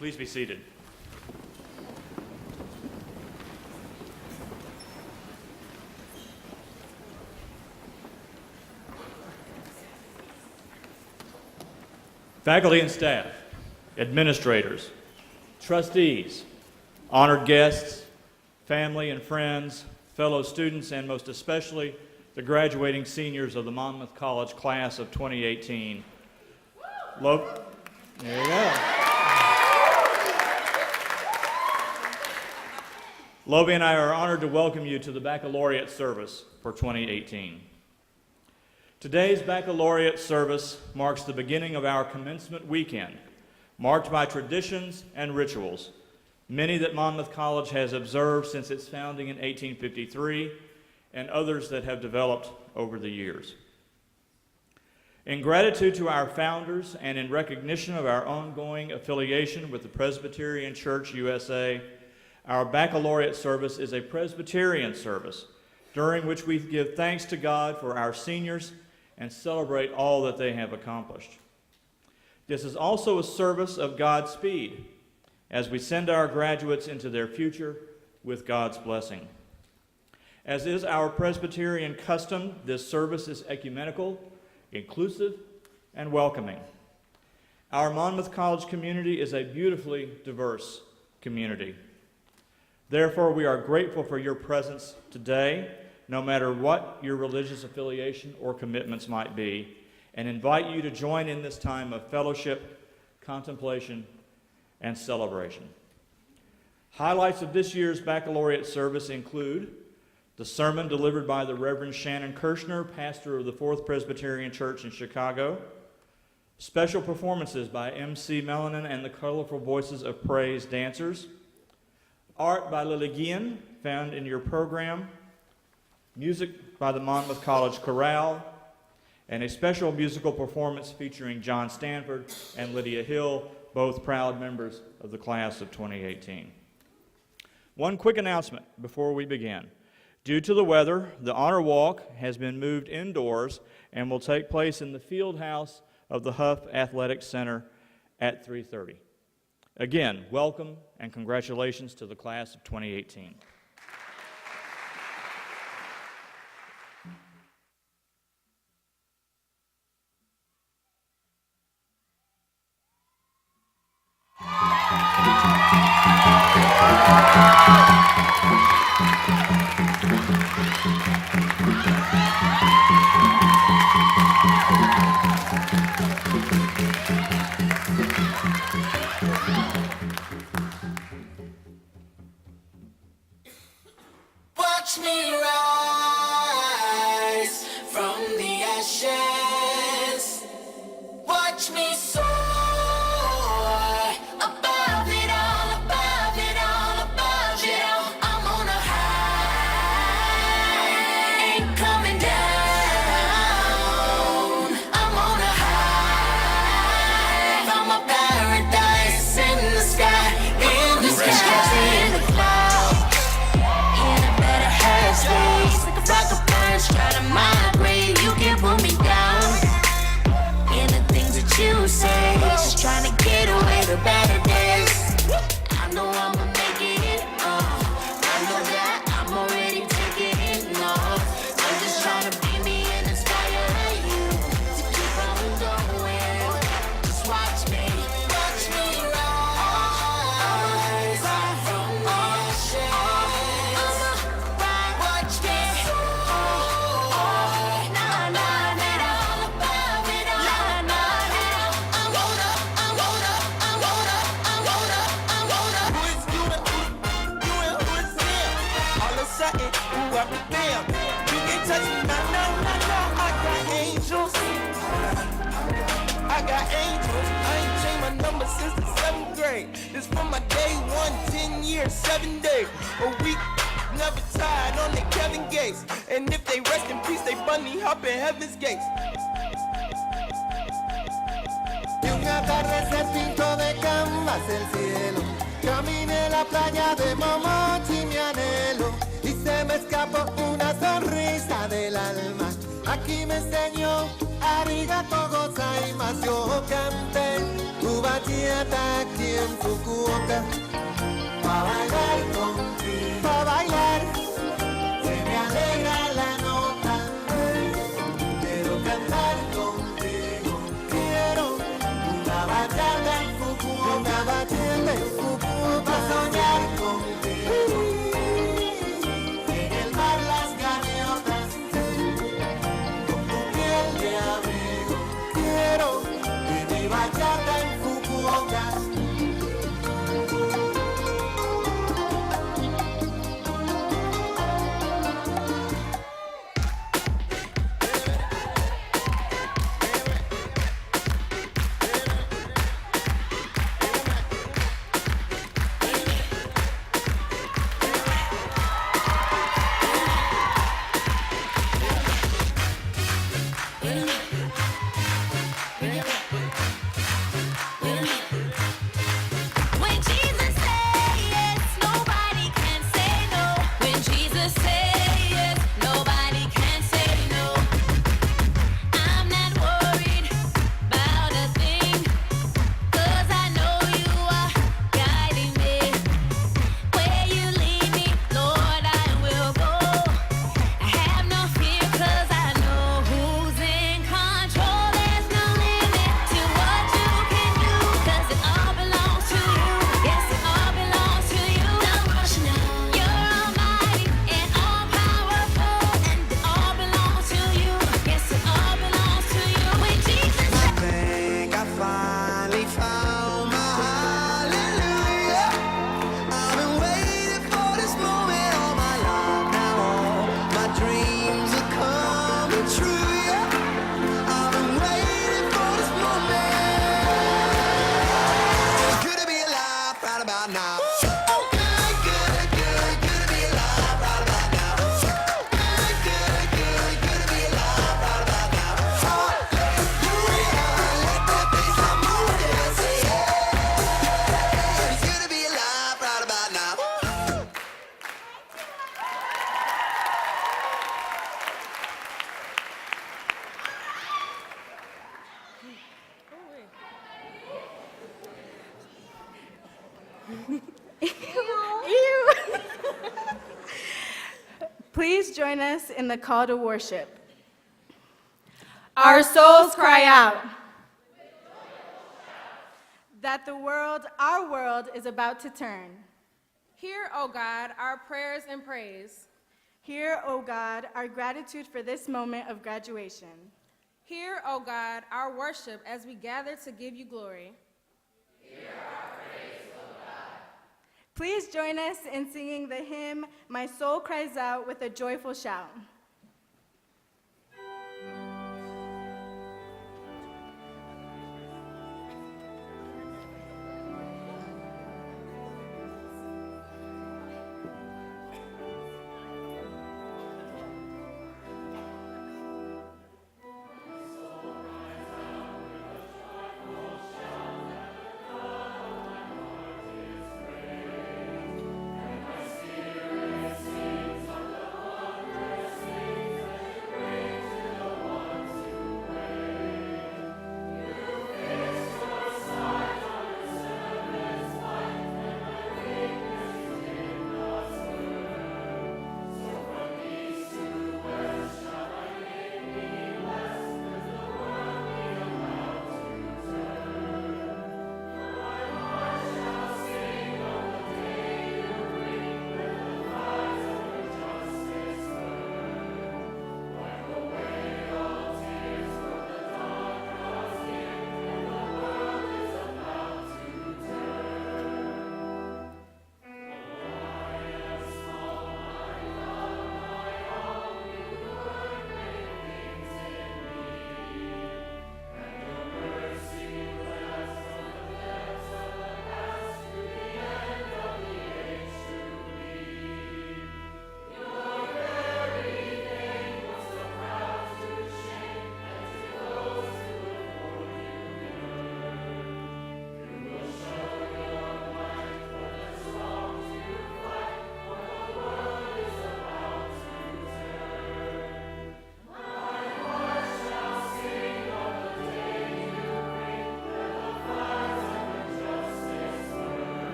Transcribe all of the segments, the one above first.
Please be seated. Faculty and staff, administrators, trustees, honored guests, family and friends, fellow students, and most especially the graduating seniors of the Monmouth College class of 2018. There you go. Lobe and I are honored to welcome you to the baccalaureate service for 2018. Today's baccalaureate service marks the beginning of our commencement weekend, marked by traditions and rituals, many that Monmouth College has observed since its founding in 1853, and others that have developed over the years. In gratitude to our founders and in recognition of our ongoing affiliation with the Presbyterian Church USA, our baccalaureate service is a Presbyterian service during which we give thanks to God for our seniors and celebrate all that they have accomplished. This is also a service of Godspeed as we send our graduates into their future with God's blessing. As is our Presbyterian custom, this service is ecumenical, inclusive, and welcoming. Our Monmouth College community is a beautifully diverse community. Therefore, we are grateful for your presence today, no matter what your religious affiliation or commitments might be, and invite you to join in this time of fellowship, contemplation, and celebration. Highlights of this year's baccalaureate service include the sermon delivered by the Reverend Shannon Kirshner, pastor of the Fourth Presbyterian Church in Chicago, special performances by M.C. Melanin and the colorful voices of praise dancers, art by Lily Guillen, found in your program, music by the Monmouth College Chorale, and a special musical performance featuring John Stanford and Lydia Hill, both proud members of the class of 2018. One quick announcement before we begin. Due to the weather, the Honor Walk has been moved indoors and will take place in the field house of the Huff Athletic Center at 3:30. Again, welcome and congratulations to the class of 2018. Watch me rise from the ashes. Watch me soar above it all, above it all, above it all. I'm on a high, ain't coming down. I'm on a high, from a paradise in the sky, in the sky, in the clouds. Like a rocket punch, try to migrate, you can pull me down. In the things that you say, just trying to get away the better days. I know I'ma make it, I know that I'm already taking it, no. I'm just trying to be me and inspire you to keep on going. Just watch me rise from the ashes. Watch me I got angels. I ain't changed my number since the 7th grade. This from my day one, 10 years, 7 days a week. Never tired on the Kevin Gates. And if they rest in peace, they bunny hop in heaven's gates. Y un atardecer pintó de canvas el cielo. Caminé la playa de Momochi, mi anhelo. Y se me escapó una sonrisa del alma. Aquí me enseñó arigato gozaimasu. Yo canté Cuba bachata aquí en Fukuoka. Pa' bailar contigo, pa' bailar, se me alegra la nota. Quiero cantar contigo, quiero una bachata en Fukuoka, una bachata en Fukuoka. Pa' soñar contigo, en el mar las gaviotas, con tu piel de abrigo. Quiero que mi bachata en Fukuoka. When Jesus says yes, nobody can say no. When Jesus says yes, nobody can say no. I'm not worried about a thing, 'cause I know you are guiding me. Where you lead me, Lord, I will go. I have no fear, 'cause I know who's in control. There's no limit to what you can do, 'cause it all belongs to you. Yes, it all belongs to you. Don't rush now. You're almighty and all powerful, and it all belongs to you. Yes, it all belongs to you. When Jesus I think I finally found my hallelujah. I've been waiting for this moment all my life now. All my dreams are coming true, yeah. I've been waiting for this moment. It's good to be alive right about now. Good, good, good, good to be alive right about now. Good, good, good, good to be alive right about now. Hallelujah, let that bassline move it, say yeah. It's good to be alive right about now. Please join us in the call to worship. Our souls cry out that our world is about to turn. Hear, O God, our prayers and praise. Hear, O God, our gratitude for this moment of graduation. Hear, O God, our worship as we gather to give you glory. Please join us in singing the hymn, My Soul Cries Out, with a joyful shout.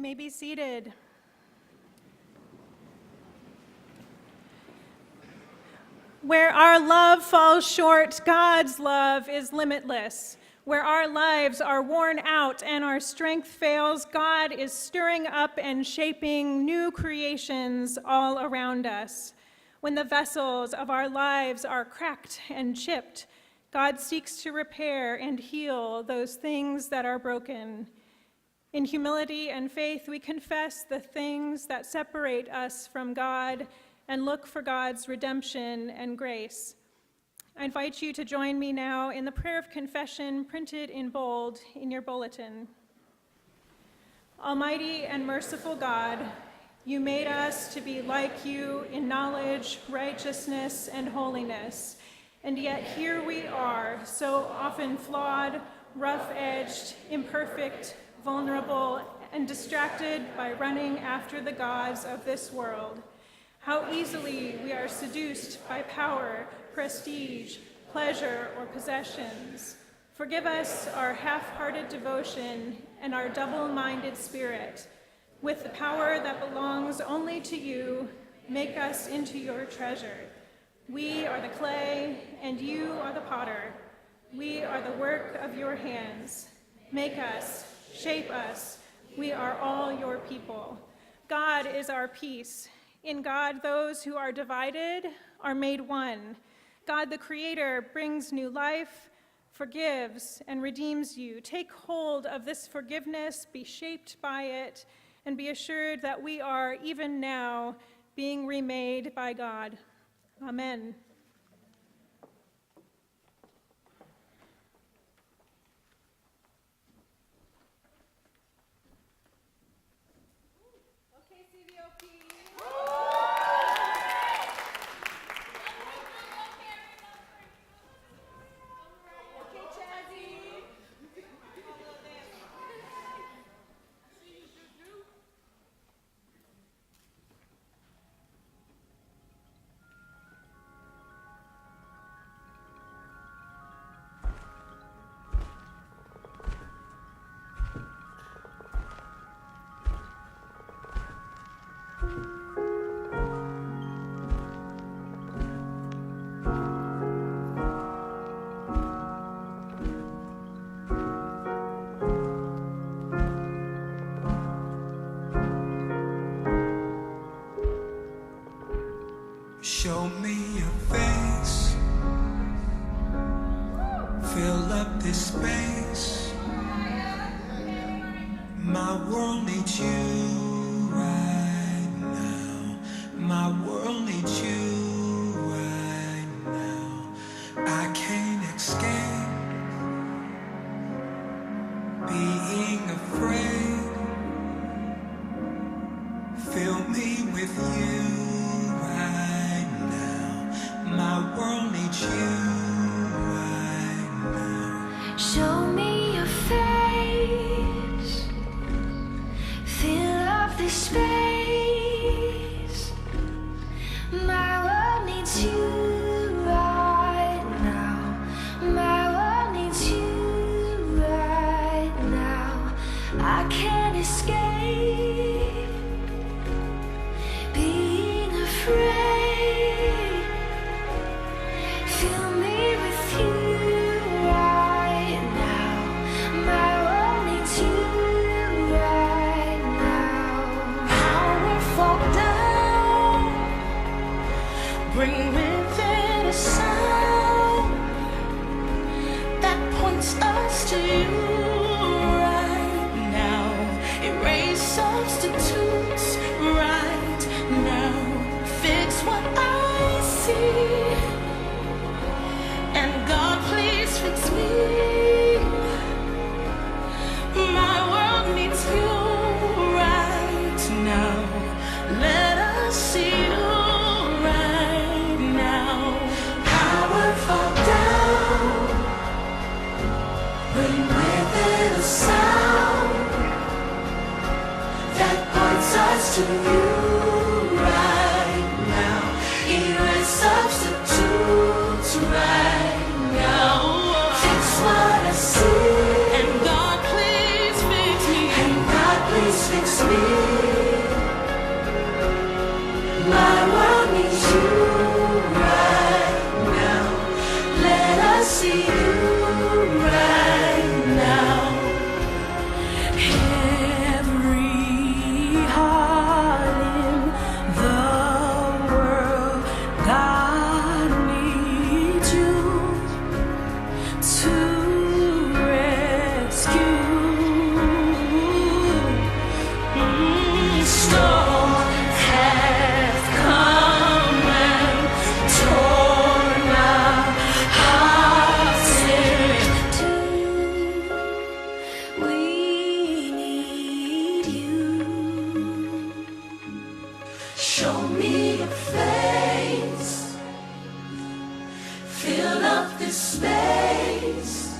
may be seated. Where our love falls short, God's love is limitless. Where our lives are worn out and our strength fails, God is stirring up and shaping new creations all around us. When the vessels of our lives are cracked and chipped, God seeks to repair and heal those things that are broken. In humility and faith, we confess the things that separate us from God and look for God's redemption and grace. I invite you to join me now in the prayer of confession printed in bold in your bulletin. Almighty and merciful God, you made us to be like you in knowledge, righteousness, and holiness, and yet here we are, so often flawed, rough-edged, imperfect, vulnerable, and distracted by running after the gods of this world. How easily we are seduced by power, prestige, pleasure, or possessions. Forgive us our half-hearted devotion and our double-minded spirit. With the power that belongs only to you, make us into your treasure. We are the clay, and you are the potter. We are the work of your hands. Make us, shape us. We are all your people. God is our peace. In God, those who are divided are made one. God, the Creator, brings new life, forgives, and redeems you. Take hold of this forgiveness, be shaped by it, and be assured that we are, even now, being remade by God. Amen. Okay, CVOP. Okay, Chazzy. Show me your face, fill up this space. My world needs you right now. My world needs you right now. I can't escape being afraid. Fill me with you. My world needs you right now. Show me your face, fill up this space. My world needs you right now. My world needs you right now. I can't escape being afraid. Fill me with you right now. My world needs you right now. Power fall down, bring with it a sound that points us to you right now. Erase substitutes right now. Fix what I see. Fix me. My world needs you right now. Let us see you right now. Power fall down, bring with it a sound that points us to you right now. Erase substitutes right now. What I see. And God, please fix me. And God, please fix me. this space.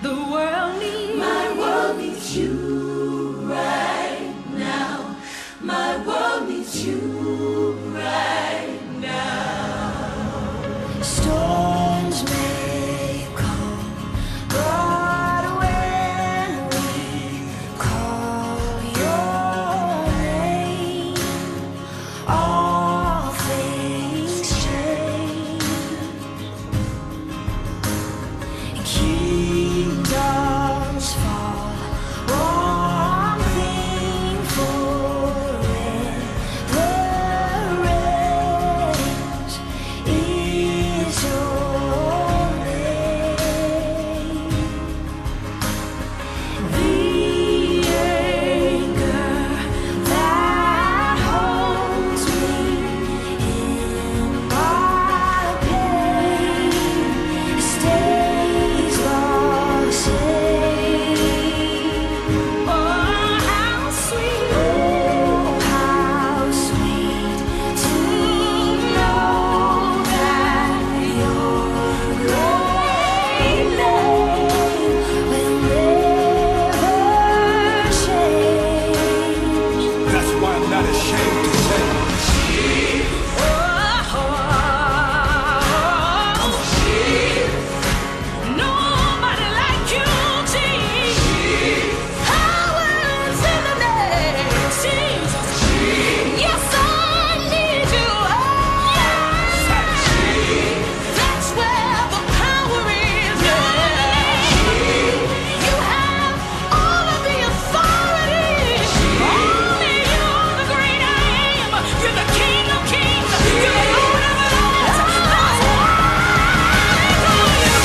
The world needs, my world needs you right now. My world needs you right now. Storms may come, but when we call your name, all things change. Kingdoms fall, one thing forever reigns is your name. The anger that holds me in my pain stays the same. Oh, how sweet to know that your great name will never change. That's why I'm not ashamed to say Nobody like you, Jesus. Power's in the name, Jesus. Yes, I need you. That's where the power is. You have all of the authority. Only you're the great I am. You're the King of Kings. You're the Lord of Lords. That's why I call you.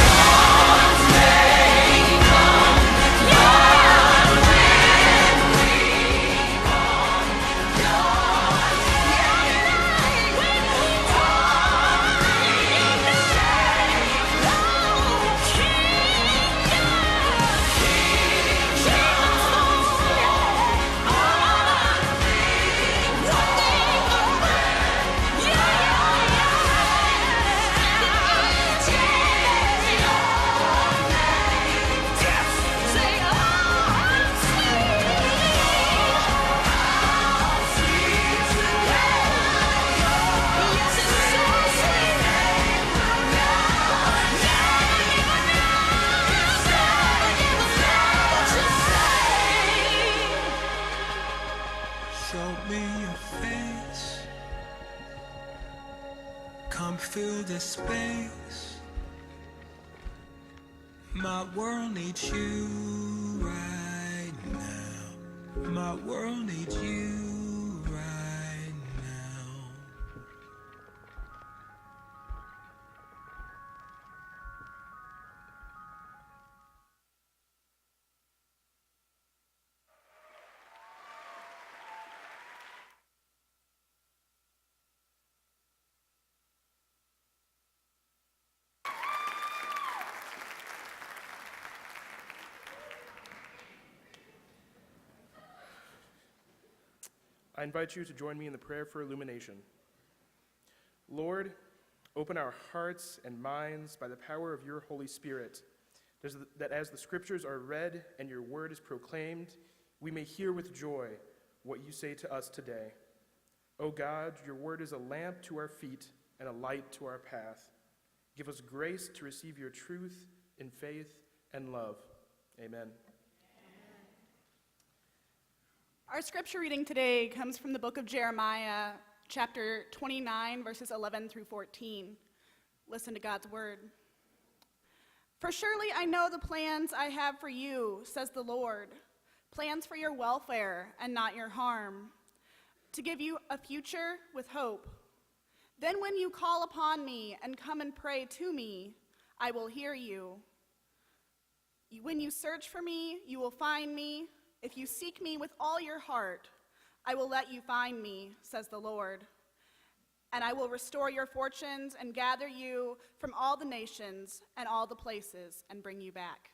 show me your face. Come fill this space. My world needs you right now. My world needs you right now. I invite you to join me in the prayer for illumination. Lord, open our hearts and minds by the power of your Holy Spirit, that as the scriptures are read and your word is proclaimed, we may hear with joy what you say to us today. O God, your word is a lamp to our feet and a light to our path. Give us grace to receive your truth in faith and love. Amen. Our scripture reading today comes from the book of Jeremiah, chapter 29, verses 11 through 14. Listen to God's word. For surely I know the plans I have for you, says the Lord, plans for your welfare and not your harm, to give you a future with hope. Then when you call upon me and come and pray to me, I will hear you. When you search for me, you will find me. If you seek me with all your heart, I will let you find me, says the Lord. And I will restore your fortunes and gather you from all the nations and all the places and bring you back.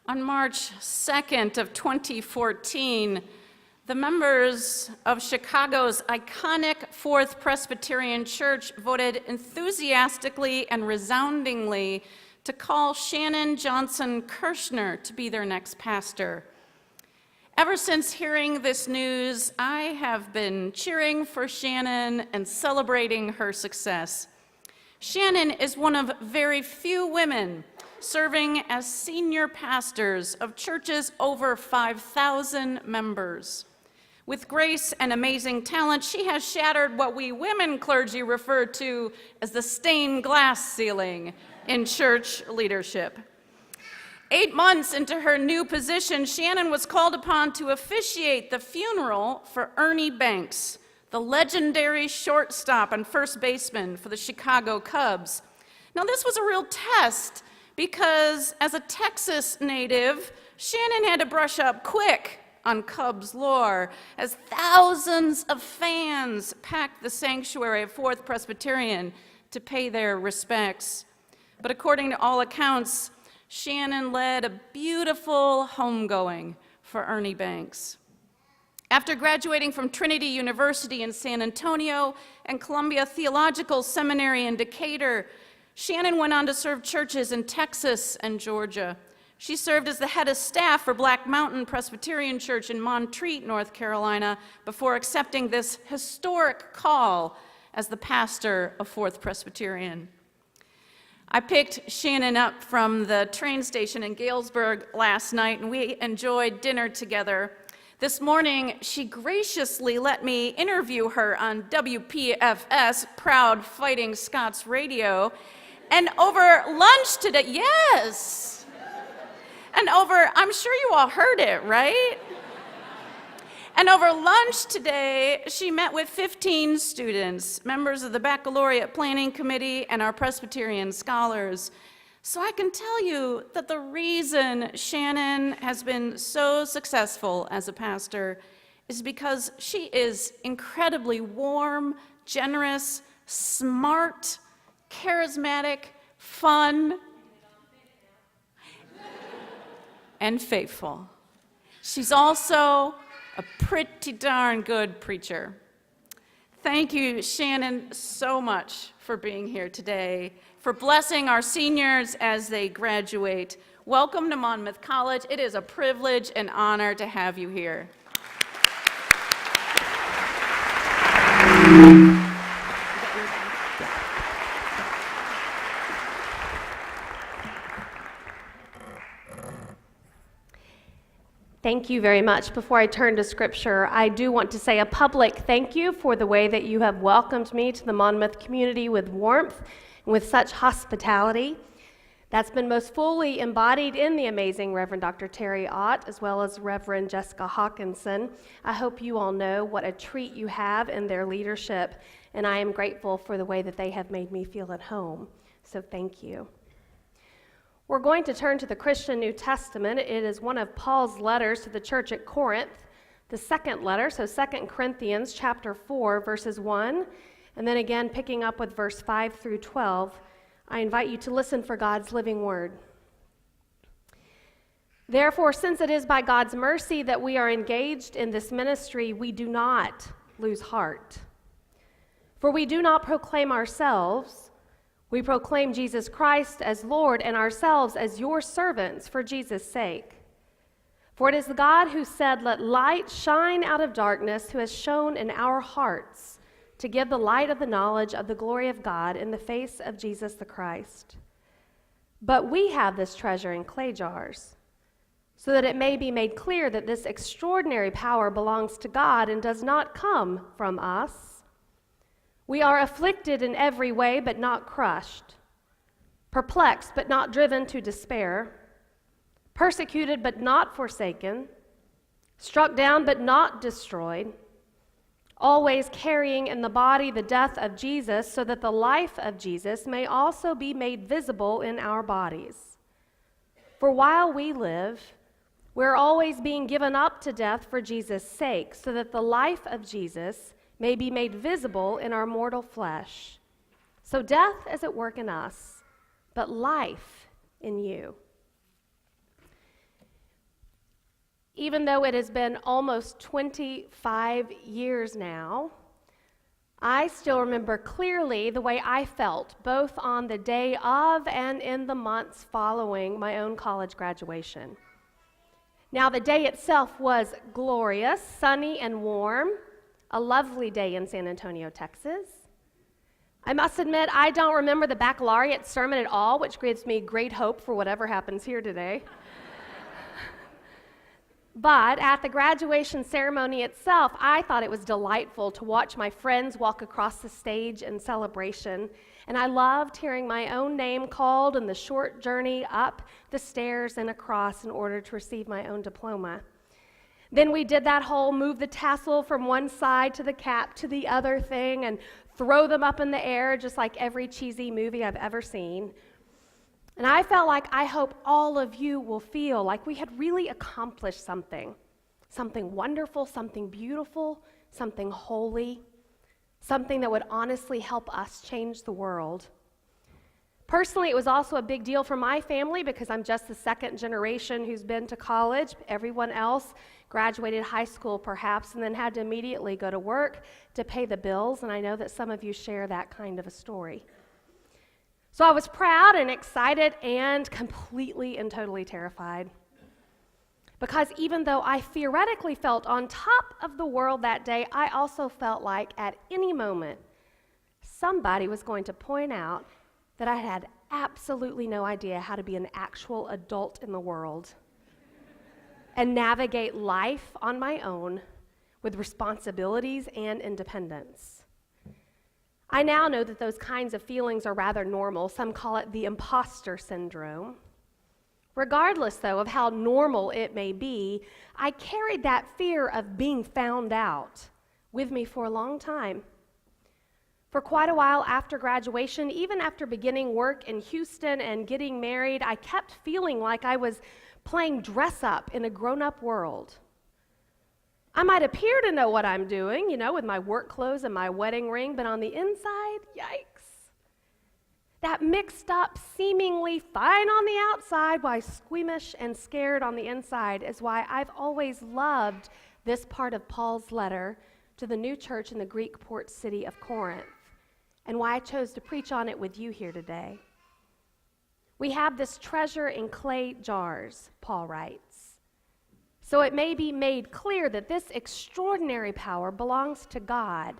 On March 2nd of 2014, the members of Chicago's iconic Fourth Presbyterian Church voted enthusiastically and resoundingly to call Shannon Johnson Kirshner to be their next pastor. Ever since hearing this news, I have been cheering for Shannon and celebrating her success. Shannon is one of very few women serving as senior pastors of churches over 5,000 members. With grace and amazing talent, she has shattered what we women clergy refer to as the stained glass ceiling in church leadership. 8 months into her new position, Shannon was called upon to officiate the funeral for Ernie Banks, the legendary shortstop and first baseman for the Chicago Cubs. Now, this was a real test because, as a Texas native, Shannon had to brush up quick on Cubs lore as thousands of fans packed the sanctuary of Fourth Presbyterian to pay their respects. But according to all accounts, Shannon led a beautiful homegoing for Ernie Banks. After graduating from Trinity University in San Antonio and Columbia Theological Seminary in Decatur, Shannon went on to serve churches in Texas and Georgia. She served as the head of staff for Black Mountain Presbyterian Church in Montreat, North Carolina, before accepting this historic call as the pastor of Fourth Presbyterian. I picked Shannon up from the train station in Galesburg last night, and we enjoyed dinner together. This morning, she graciously let me interview her on WPFS, Proud Fighting Scots Radio, and over lunch today, yes! And over, I'm sure you all heard it, right? And over lunch today, she met with 15 students, members of the Baccalaureate Planning Committee and our Presbyterian scholars. So I can tell you that the reason Shannon has been so successful as a pastor is because she is incredibly warm, generous, smart, charismatic, fun, and faithful. She's also a pretty darn good preacher. Thank you, Shannon, so much for being here today, for blessing our seniors as they graduate. Welcome to Monmouth College. It is a privilege and honor to have you here. Thank you very much. Before I turn to Scripture, I do want to say a public thank you for the way that you have welcomed me to the Monmouth community with warmth and with such hospitality. That's been most fully embodied in the amazing Reverend Dr. Terry Ott, as well as Reverend Jessica Hawkinson. I hope you all know what a treat you have in their leadership, and I am grateful for the way that they have made me feel at home. So thank you. We're going to turn to the Christian New Testament. It is one of Paul's letters to the church at Corinth, the second letter, so 2 Corinthians chapter 4, verses 1, and then again picking up with verse 5 through 12. I invite you to listen for God's living word. Therefore, since it is by God's mercy that we are engaged in this ministry, we do not lose heart. For we do not proclaim ourselves. We proclaim Jesus Christ as Lord and ourselves as your servants for Jesus' sake. For it is God who said, "Let light shine out of darkness," who has shone in our hearts to give the light of the knowledge of the glory of God in the face of Jesus the Christ. But we have this treasure in clay jars, so that it may be made clear that this extraordinary power belongs to God and does not come from us. We are afflicted in every way, but not crushed, perplexed, but not driven to despair, persecuted, but not forsaken, struck down, but not destroyed, always carrying in the body the death of Jesus, so that the life of Jesus may also be made visible in our bodies. For while we live, we're always being given up to death for Jesus' sake, so that the life of Jesus may be made visible in our mortal flesh. So death is at work in us, but life in you. Even though it has been almost 25 years now, I still remember clearly the way I felt, both on the day of and in the months following my own college graduation. Now, the day itself was glorious, sunny and warm, a lovely day in San Antonio, Texas. I must admit, I don't remember the baccalaureate sermon at all, which gives me great hope for whatever happens here today. But at the graduation ceremony itself, I thought it was delightful to watch my friends walk across the stage in celebration, and I loved hearing my own name called and the short journey up the stairs and across in order to receive my own diploma. Then we did that whole move the tassel from one side to the cap to the other thing and throw them up in the air just like every cheesy movie I've ever seen. And I felt like I hope all of you will feel like we had really accomplished something wonderful, something beautiful, something holy, something that would honestly help us change the world. Personally, it was also a big deal for my family because I'm just the second generation who's been to college. Everyone else graduated high school perhaps and then had to immediately go to work to pay the bills, and I know that some of you share that kind of a story. So I was proud and excited and completely and totally terrified. Because even though I theoretically felt on top of the world that day, I also felt like at any moment somebody was going to point out that I had absolutely no idea how to be an actual adult in the world and navigate life on my own with responsibilities and independence. I now know that those kinds of feelings are rather normal. Some call it the imposter syndrome. Regardless, though, of how normal it may be, I carried that fear of being found out with me for a long time. For quite a while after graduation, even after beginning work in Houston and getting married, I kept feeling like I was playing dress up in a grown-up world. I might appear to know what I'm doing, with my work clothes and my wedding ring, but on the inside, yikes. That mixed up, seemingly fine on the outside, while squeamish and scared on the inside is why I've always loved this part of Paul's letter to the new church in the Greek port city of Corinth, and why I chose to preach on it with you here today. We have this treasure in clay jars, Paul writes. So it may be made clear that this extraordinary power belongs to God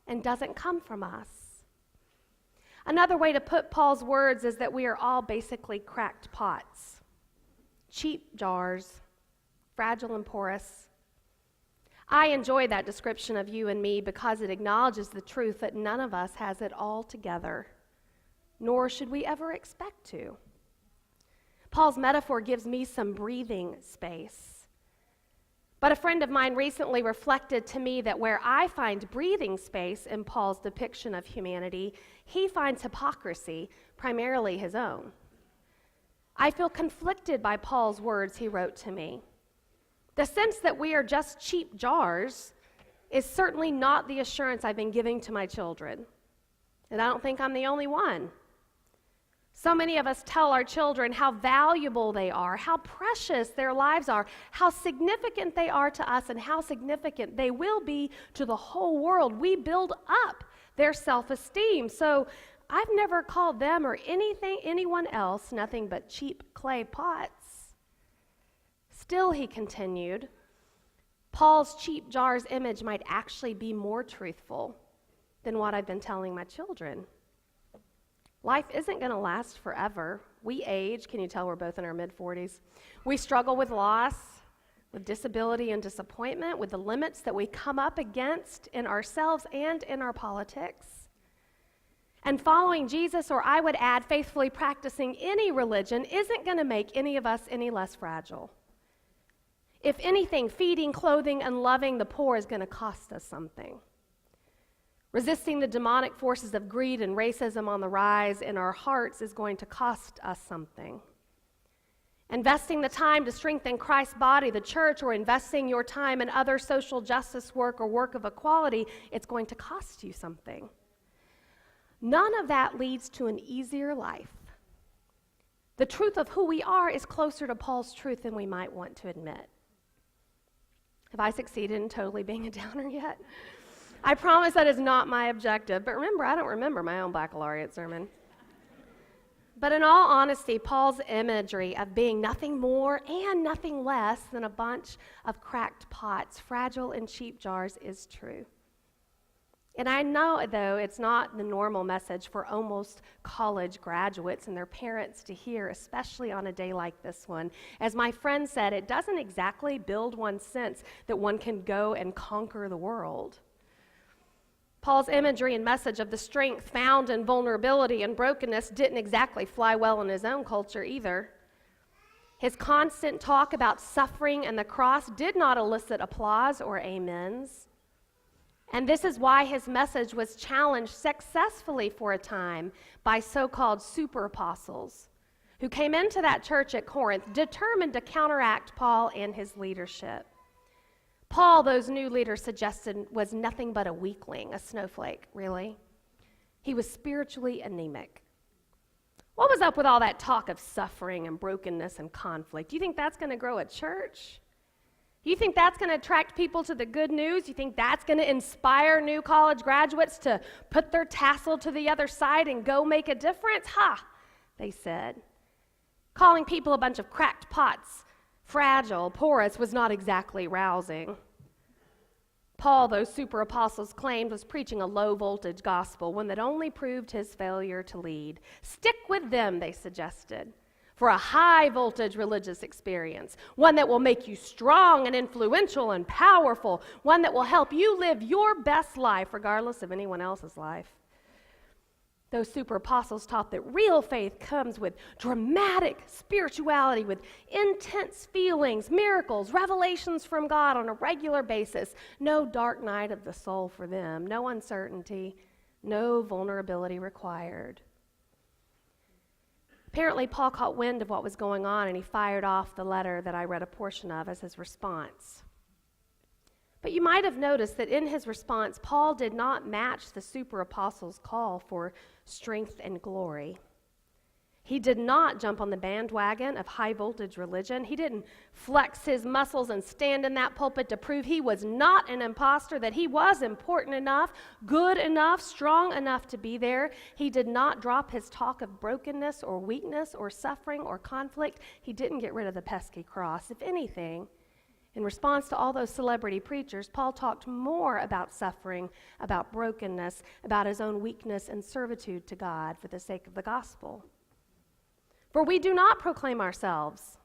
and doesn't come from us. Another way to put Paul's words is that we are all basically cracked pots, cheap jars, fragile and porous. I enjoy that description of you and me because it acknowledges the truth that none of us has it all together, nor should we ever expect to. Paul's metaphor gives me some breathing space. But a friend of mine recently reflected to me that where I find breathing space in Paul's depiction of humanity, he finds hypocrisy, primarily his own. I feel conflicted by Paul's words he wrote to me. The sense that we are just cheap jars is certainly not the assurance I've been giving to my children. And I don't think I'm the only one. So many of us tell our children how valuable they are, how precious their lives are, how significant they are to us, and how significant they will be to the whole world. We build up their self-esteem. So I've never called them or anyone else nothing but cheap clay pots. Still, he continued, Paul's cheap jars image might actually be more truthful than what I've been telling my children. Life isn't going to last forever. We age. Can you tell we're both in our mid-40s? We struggle with loss, with disability and disappointment, with the limits that we come up against in ourselves and in our politics. And following Jesus, or I would add, faithfully practicing any religion, isn't going to make any of us any less fragile. If anything, feeding, clothing, and loving the poor is going to cost us something. Resisting the demonic forces of greed and racism on the rise in our hearts is going to cost us something. Investing the time to strengthen Christ's body, the church, or investing your time in other social justice work or work of equality, it's going to cost you something. None of that leads to an easier life. The truth of who we are is closer to Paul's truth than we might want to admit. Have I succeeded in totally being a downer yet? I promise that is not my objective, but remember, I don't remember my own baccalaureate sermon. But in all honesty, Paul's imagery of being nothing more and nothing less than a bunch of cracked pots, fragile and cheap jars, is true. And I know, though, it's not the normal message for almost college graduates and their parents to hear, especially on a day like this one. As my friend said, it doesn't exactly build one's sense that one can go and conquer the world. Paul's imagery and message of the strength found in vulnerability and brokenness didn't exactly fly well in his own culture either. His constant talk about suffering and the cross did not elicit applause or amens. And this is why his message was challenged successfully for a time by so-called super apostles who came into that church at Corinth determined to counteract Paul and his leadership. Paul, those new leaders suggested, was nothing but a weakling, a snowflake, really. He was spiritually anemic. What was up with all that talk of suffering and brokenness and conflict? Do you think that's going to grow a church? Do you think that's going to attract people to the good news? Do you think that's going to inspire new college graduates to put their tassel to the other side and go make a difference? Ha, they said. Calling people a bunch of cracked pots, fragile, porous, was not exactly rousing. Paul, those super apostles claimed, was preaching a low-voltage gospel, one that only proved his failure to lead. Stick with them, they suggested, for a high-voltage religious experience, one that will make you strong and influential and powerful, one that will help you live your best life regardless of anyone else's life. Those super apostles taught that real faith comes with dramatic spirituality, with intense feelings, miracles, revelations from God on a regular basis. No dark night of the soul for them, no uncertainty, no vulnerability required. Apparently, Paul caught wind of what was going on, and he fired off the letter that I read a portion of as his response. But you might have noticed that in his response, Paul did not match the super apostles' call for strength and glory. He did not jump on the bandwagon of high-voltage religion. He didn't flex his muscles and stand in that pulpit to prove he was not an imposter, that he was important enough, good enough, strong enough to be there. He did not drop his talk of brokenness or weakness or suffering or conflict. He didn't get rid of the pesky cross. If anything, in response to all those celebrity preachers, Paul talked more about suffering, about brokenness, about his own weakness and servitude to God for the sake of the gospel. For we do not proclaim ourselves.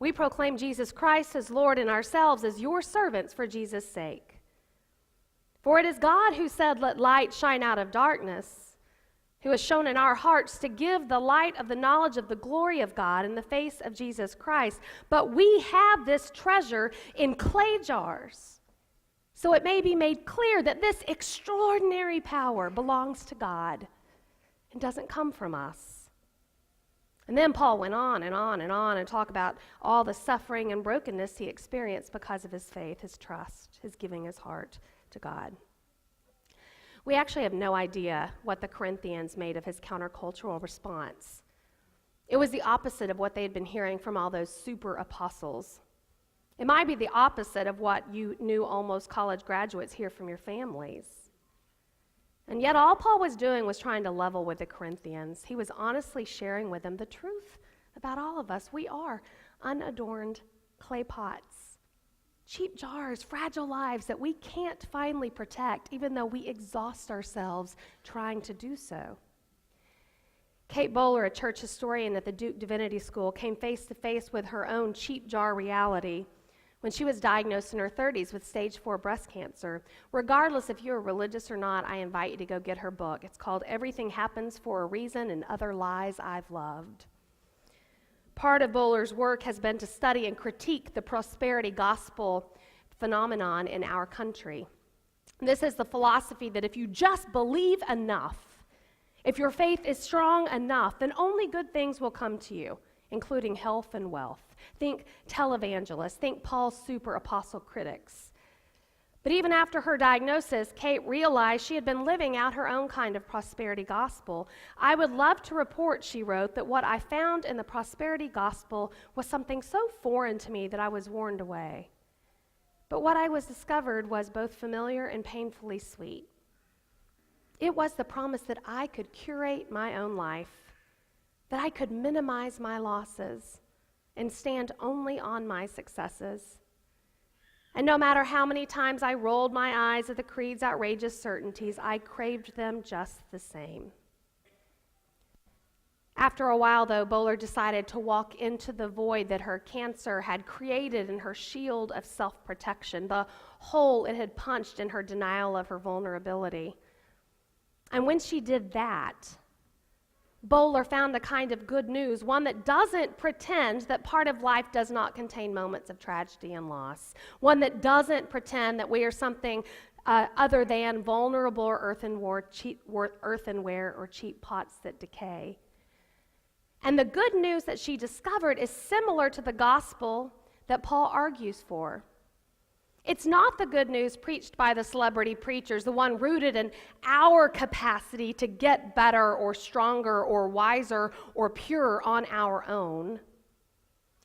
We proclaim Jesus Christ as Lord and ourselves as your servants for Jesus' sake. For it is God who said, "Let light shine out of darkness," who has shown in our hearts to give the light of the knowledge of the glory of God in the face of Jesus Christ. But we have this treasure in clay jars, so it may be made clear that this extraordinary power belongs to God and doesn't come from us. And then Paul went on and on and on and talked about all the suffering and brokenness he experienced because of his faith, his trust, his giving his heart to God. We actually have no idea what the Corinthians made of his countercultural response. It was the opposite of what they had been hearing from all those super apostles. It might be the opposite of what you new almost college graduates hear from your families. And yet all Paul was doing was trying to level with the Corinthians. He was honestly sharing with them the truth about all of us. We are unadorned clay pots, cheap jars, fragile lives that we can't finally protect, even though we exhaust ourselves trying to do so. Kate Bowler, a church historian at the Duke Divinity School, came face to face with her own cheap jar reality when she was diagnosed in her 30s with stage 4 breast cancer. Regardless if you're religious or not, I invite you to go get her book. It's called Everything Happens for a Reason and Other Lies I've Loved. Part of Bowler's work has been to study and critique the prosperity gospel phenomenon in our country. This is the philosophy that if you just believe enough, if your faith is strong enough, then only good things will come to you, including health and wealth. Think televangelists, think Paul's super apostle critics. But even after her diagnosis, Kate realized she had been living out her own kind of prosperity gospel. "I would love to report," she wrote, "that what I found in the prosperity gospel was something so foreign to me that I was warned away. But what I was discovered was both familiar and painfully sweet. It was the promise that I could curate my own life, that I could minimize my losses and stand only on my successes. And no matter how many times I rolled my eyes at the creed's outrageous certainties, I craved them just the same. After a while, though, Bowler decided to walk into the void that her cancer had created in her shield of self-protection, the hole it had punched in her denial of her vulnerability. And when she did that, Bowler found a kind of good news, one that doesn't pretend that part of life does not contain moments of tragedy and loss, one that doesn't pretend that we are something other than vulnerable or earthenware or cheap pots that decay. And the good news that she discovered is similar to the gospel that Paul argues for. It's not the good news preached by the celebrity preachers, the one rooted in our capacity to get better or stronger or wiser or pure on our own.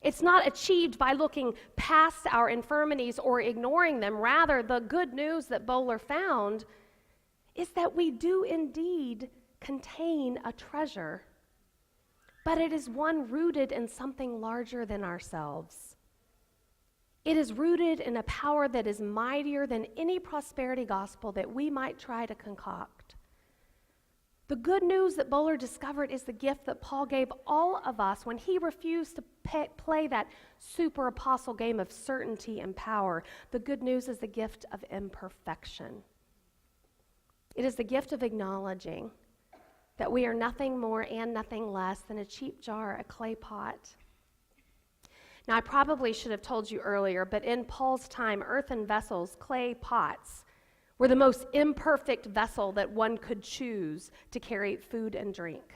It's not achieved by looking past our infirmities or ignoring them. Rather, the good news that Bowler found is that we do indeed contain a treasure, but it is one rooted in something larger than ourselves. It is rooted in a power that is mightier than any prosperity gospel that we might try to concoct. The good news that Bowler discovered is the gift that Paul gave all of us when he refused to play that super apostle game of certainty and power. The good news is the gift of imperfection. It is the gift of acknowledging that we are nothing more and nothing less than a cheap jar, a clay pot. Now, I probably should have told you earlier, but in Paul's time, earthen vessels, clay pots, were the most imperfect vessel that one could choose to carry food and drink.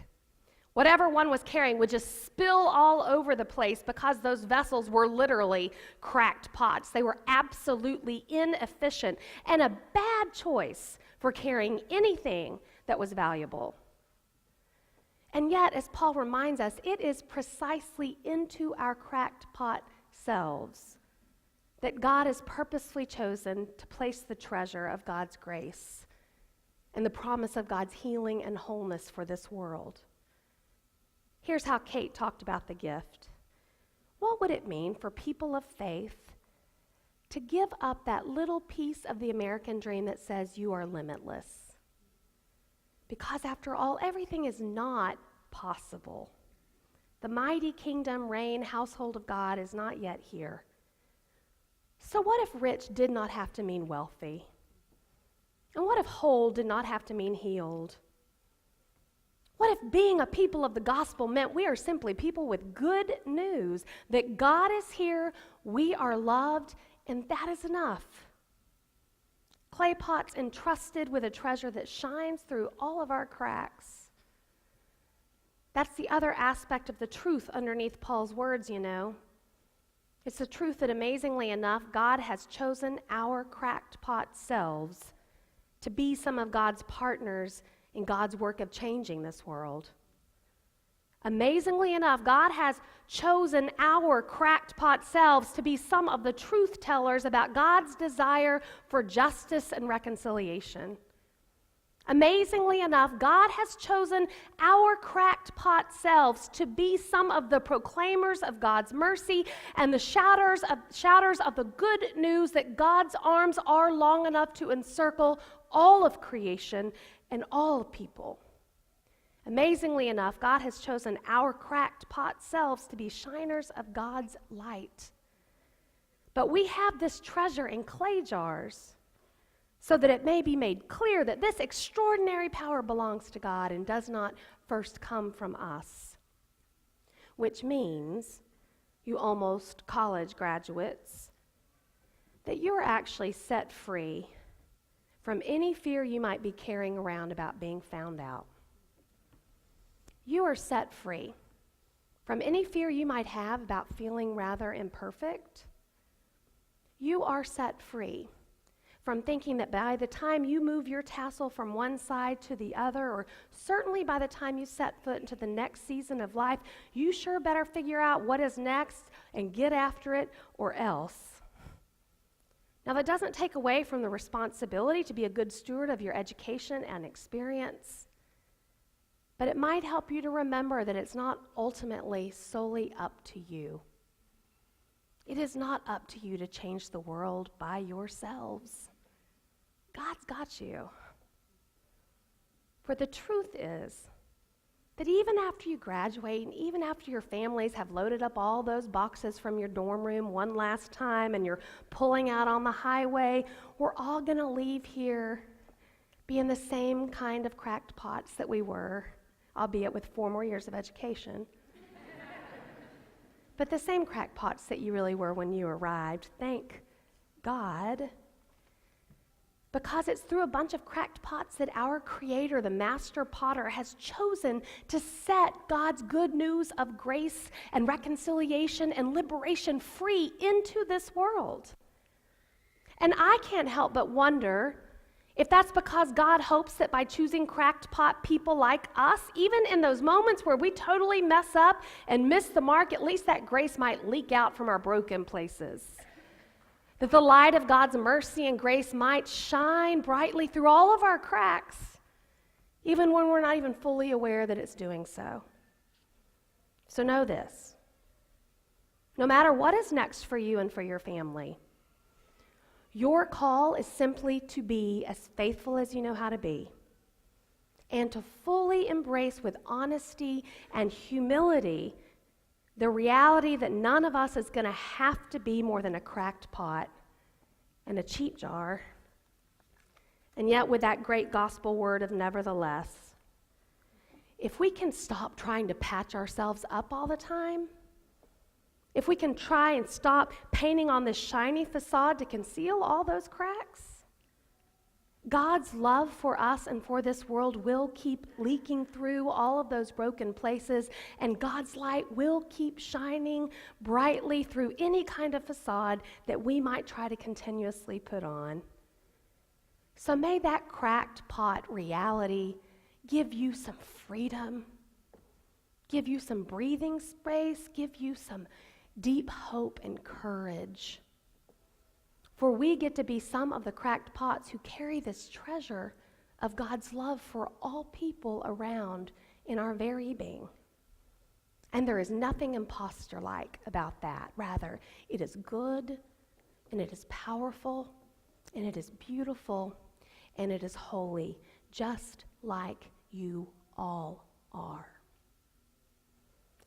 Whatever one was carrying would just spill all over the place because those vessels were literally cracked pots. They were absolutely inefficient and a bad choice for carrying anything that was valuable. And yet, as Paul reminds us, it is precisely into our cracked pot selves that God has purposefully chosen to place the treasure of God's grace and the promise of God's healing and wholeness for this world. Here's how Kate talked about the gift. What would it mean for people of faith to give up that little piece of the American dream that says you are limitless? Because after all, everything is not possible. The mighty kingdom, reign, household of God is not yet here. So what if rich did not have to mean wealthy? And what if whole did not have to mean healed? What if being a people of the gospel meant we are simply people with good news, that God is here, we are loved, and that is enough? Clay pots entrusted with a treasure that shines through all of our cracks. That's the other aspect of the truth underneath Paul's words, you know. It's the truth that, amazingly enough, God has chosen our cracked pot selves to be some of God's partners in God's work of changing this world. Amazingly enough, God has chosen our cracked pot selves to be some of the truth tellers about God's desire for justice and reconciliation. Amazingly enough, God has chosen our cracked pot selves to be some of the proclaimers of God's mercy and the shouters of the good news that God's arms are long enough to encircle all of creation and all people. Amazingly enough, God has chosen our cracked pot selves to be shiners of God's light. But we have this treasure in clay jars so that it may be made clear that this extraordinary power belongs to God and does not first come from us. Which means, you almost college graduates, that you're actually set free from any fear you might be carrying around about being found out. You are set free from any fear you might have about feeling rather imperfect. You are set free from thinking that by the time you move your tassel from one side to the other, or certainly by the time you set foot into the next season of life, you sure better figure out what is next and get after it, or else. Now, that doesn't take away from the responsibility to be a good steward of your education and experience. But it might help you to remember that it's not ultimately solely up to you. It is not up to you to change the world by yourselves. God's got you. For the truth is that even after you graduate and even after your families have loaded up all those boxes from your dorm room one last time and you're pulling out on the highway, we're all going to leave here being the same kind of cracked pots that we were, albeit with 4 more years of education. But the same crackpots that you really were when you arrived. Thank God. Because it's through a bunch of cracked pots that our Creator, the Master Potter, has chosen to set God's good news of grace and reconciliation and liberation free into this world. And I can't help but wonder if that's because God hopes that by choosing cracked pot people like us, even in those moments where we totally mess up and miss the mark, at least that grace might leak out from our broken places. That the light of God's mercy and grace might shine brightly through all of our cracks, even when we're not even fully aware that it's doing so. So know this. No matter what is next for you and for your family, your call is simply to be as faithful as you know how to be and to fully embrace with honesty and humility the reality that none of us is going to have to be more than a cracked pot and a cheap jar. And yet with that great gospel word of nevertheless, if we can stop trying to patch ourselves up all the time, if we can try and stop painting on this shiny facade to conceal all those cracks, God's love for us and for this world will keep leaking through all of those broken places, and God's light will keep shining brightly through any kind of facade that we might try to continuously put on. So may that cracked pot reality give you some freedom, give you some breathing space, give you some deep hope and courage. For we get to be some of the cracked pots who carry this treasure of God's love for all people around in our very being. And there is nothing imposter-like about that. Rather, it is good, and it is powerful, and it is beautiful, and it is holy, just like you all are.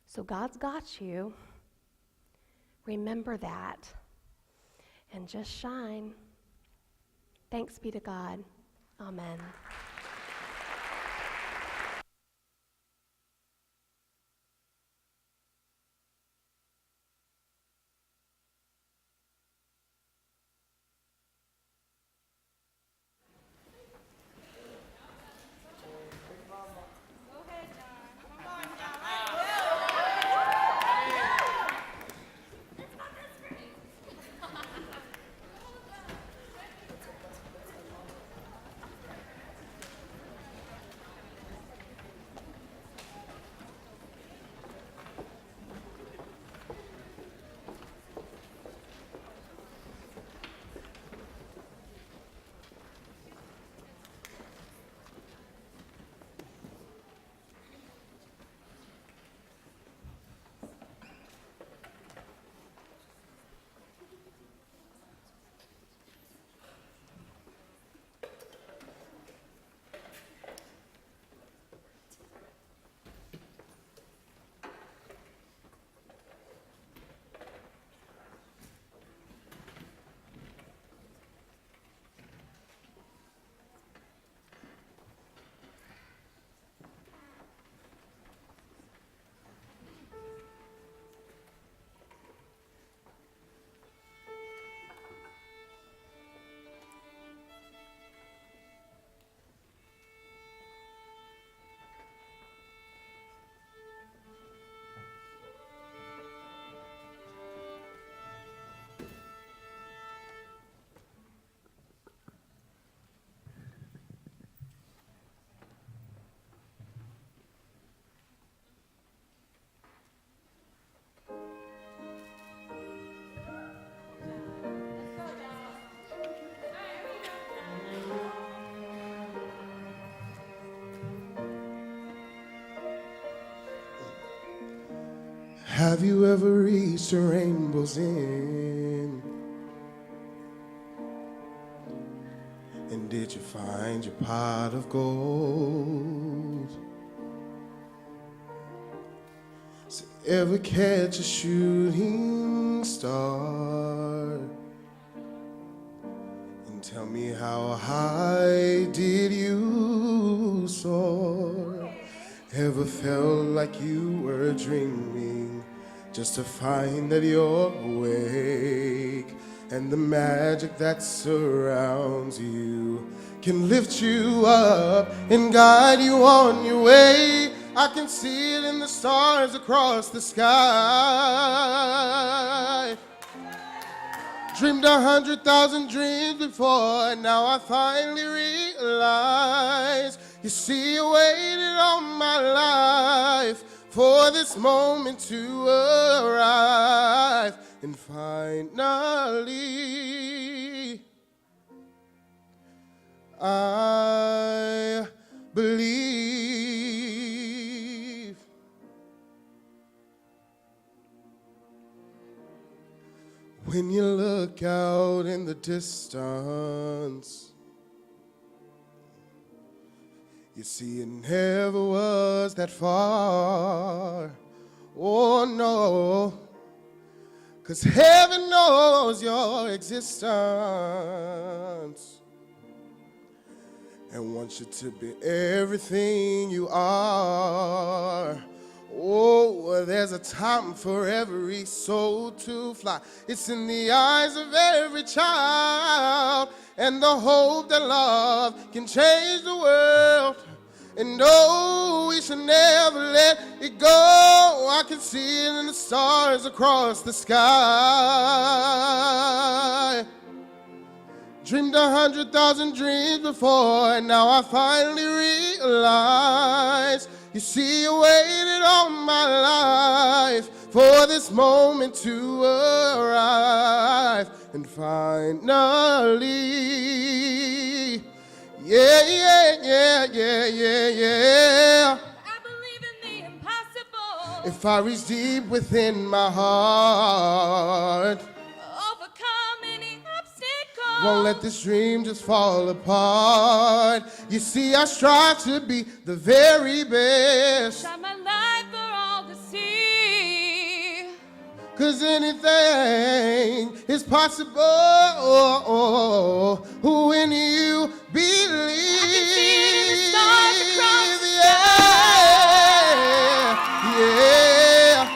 So God's got you. Remember that and just shine. Thanks be to God. Amen. Have you ever reached a rainbow's end? And did you find your pot of gold? So ever catch a shooting star? And tell me how high did you soar? Ever felt like you were dreaming just to find that you're awake? And the magic that surrounds you can lift you up and guide you on your way. I can see it in the stars across the sky. Dreamed 100,000 dreams before, and now I finally realize. You see, you waited all my life for this moment to arrive. And finally, I believe. When you look out in the distance, you see it never was that far. Oh no. 'Cause heaven knows your existence and wants you to be everything you are. Oh, there's a time for every soul to fly. It's in the eyes of every child, and the hope that love can change the world. And no, we should never let it go. I can see it in the stars across the sky. Dreamed 100,000 dreams before, and now I finally realize. You see, you waited all my life for this moment to arrive. And finally, yeah, yeah, yeah, yeah, yeah, yeah. I believe in the impossible. If I reach deep within my heart, Overcome any obstacle. won't let this dream just fall apart. You see, I strive to be the very best. Shine my light for all to see. 'Cause anything is possible when you believe. I can see it in the stars across the Yeah.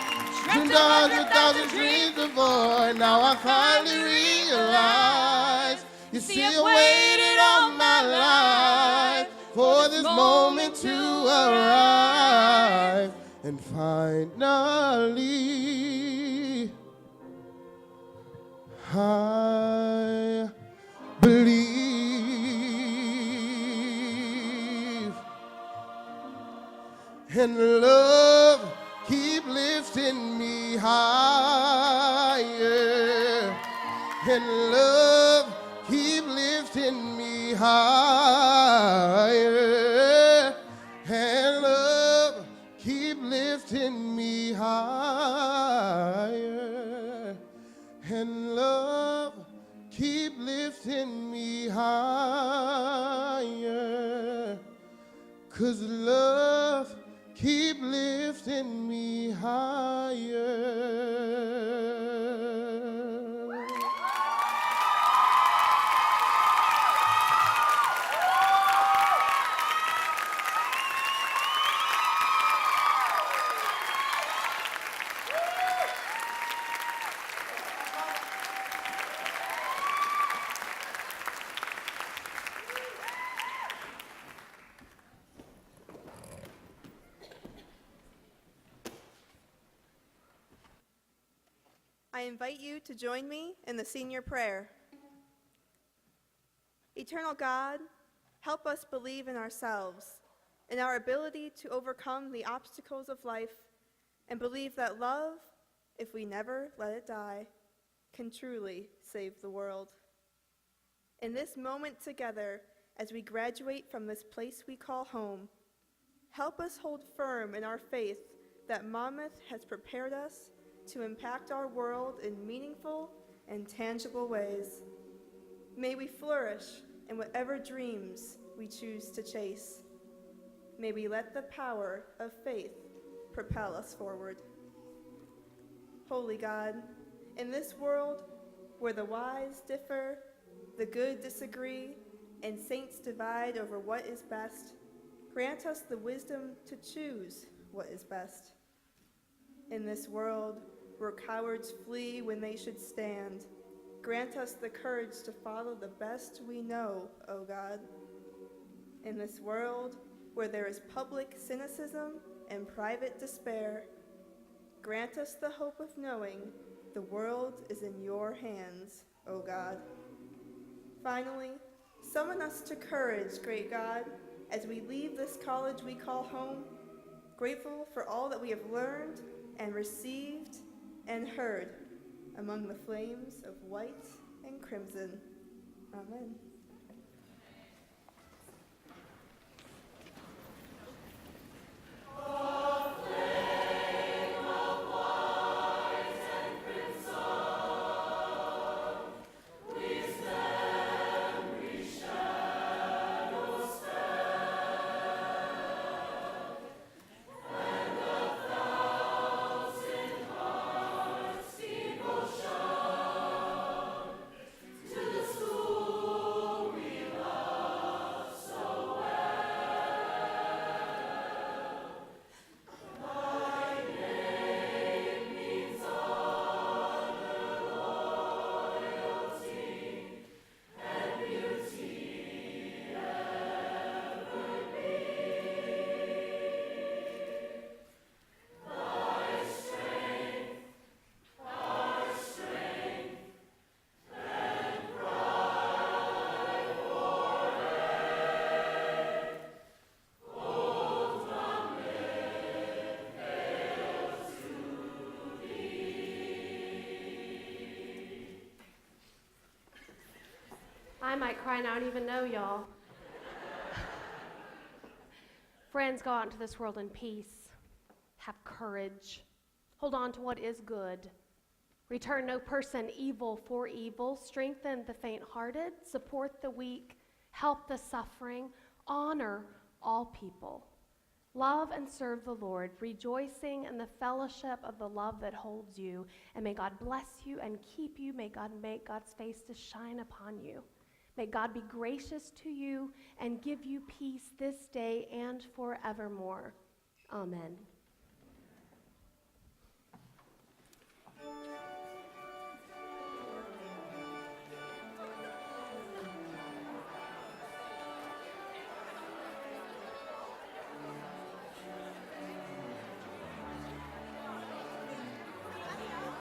Dreamt Dreamed 100,000 dreams before, and now I finally realize. You see, I waited all my life for this moment to arrive. And finally, I believe. And love keep lifting me higher. And love keep lifting me higher. And love keep lifting me higher. And love keep lifting me higher. 'Cause love keep lifting me higher. I invite you to join me in the senior prayer. Eternal God, help us believe in ourselves, in our ability to overcome the obstacles of life, and believe that love, if we never let it die, can truly save the world. In this moment together, as we graduate from this place we call home, help us hold firm in our faith that Monmouth has prepared us to impact our world in meaningful and tangible ways. May we flourish in whatever dreams we choose to chase. May we let the power of faith propel us forward. Holy God, in this world where the wise differ, the good disagree, and saints divide over what is best, grant us the wisdom to choose what is best. In this world where cowards flee when they should stand, grant us the courage to follow the best we know, O God. In this world where there is public cynicism and private despair, grant us the hope of knowing the world is in your hands, O God. Finally, summon us to courage, great God, as we leave this college we call home, grateful for all that we have learned and received and heard among the flames of white and crimson. Amen. I might cry and I don't even know, y'all. Friends, go out into this world in peace. Have courage. Hold on to what is good. Return no person evil for evil. Strengthen the faint-hearted. Support the weak. Help the suffering. Honor all people. Love and serve the Lord, rejoicing in the fellowship of the love that holds you. And may God bless you and keep you. May God make God's face to shine upon you. May God be gracious to you and give you peace this day and forevermore. Amen.